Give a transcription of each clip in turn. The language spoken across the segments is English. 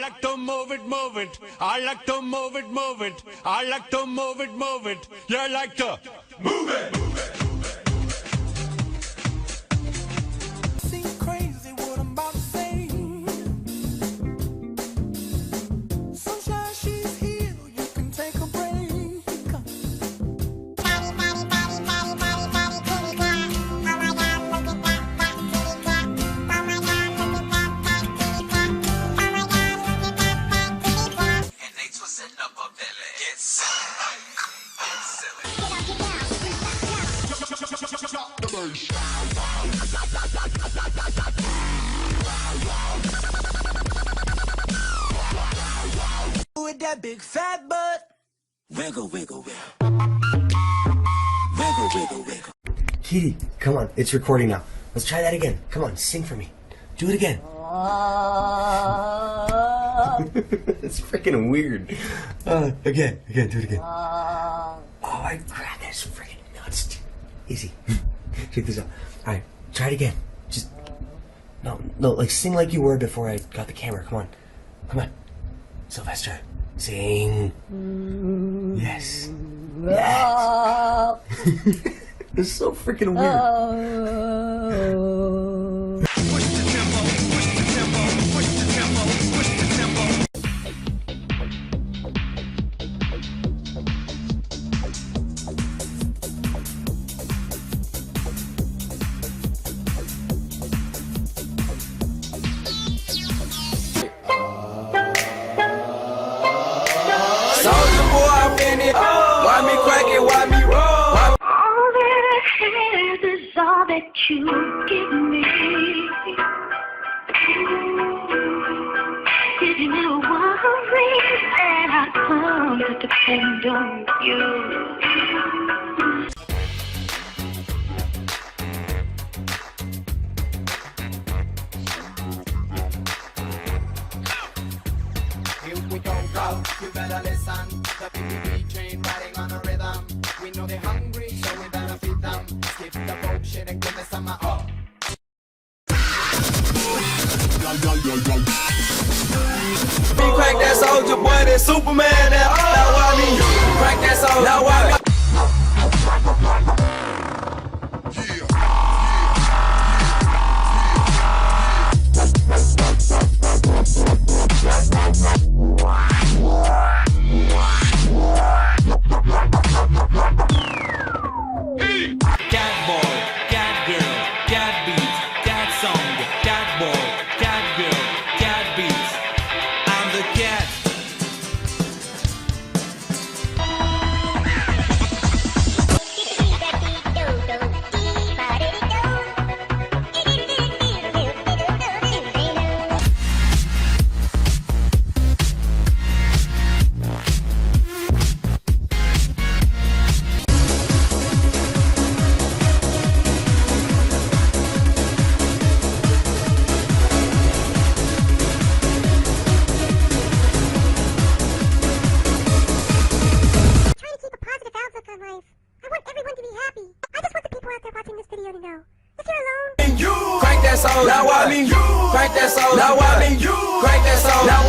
like to move it, move it. I like to move it, move it. I like to move it, move it. You like to move it. Seems crazy what I'm about to say. Sunshine, she's here. You can take a break. With that big fat butt, wiggle, wiggle, wiggle, wiggle, wiggle, wiggle. Kitty, come on, it's recording now. Let's try that again. Come on, sing for me. Do it again. It's freaking weird. Again, do it again. Oh my god, that's freaking nuts. Easy. Check this out. Alright, try it again. Just, no, like sing like you were before I got the camera. Come on. Sylvester, sing. Yes. It's so freaking weird. Push the tempo, push the tempo, push the tempo, push the tempo. Soldier boy, I'm in it. Why me crack it? Why me roll? All that I have is all that you give me. Did you never worry that I come to depend on you? Here we go, you better listen. The PPP train riding on a rhythm. We know they're hungry, so we better feed them. Skip the bullshit and give me some up. Me crack that soldier boy, that Superman. Now why me crack that soldier? Now why me? Cat boy, cat girl, cat beats, cat song, cat boy, cat girl, cat beats. I'm the cat. Crank that soul, now why me? Crank that soul, now why me? Crank that soul, now.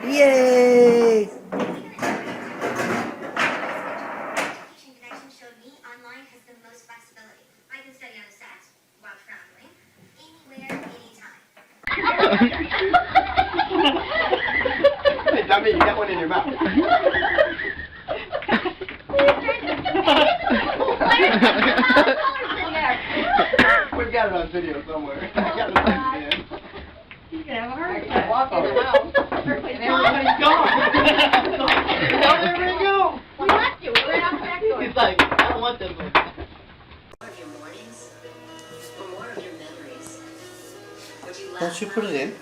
Yay! Teaching connection showed me online has the most flexibility. I can study on a set while traveling, anywhere, anytime. Hey, Dummy, you got one in your mouth. We've got it on video somewhere. I got it on video. You can have a heart attack. Walk in the house. And everybody's gone. Now there we go. We left you. We're out the back door. He's like, I don't want this one. More of your mornings, or more of your memories? Would you Don't you put it in?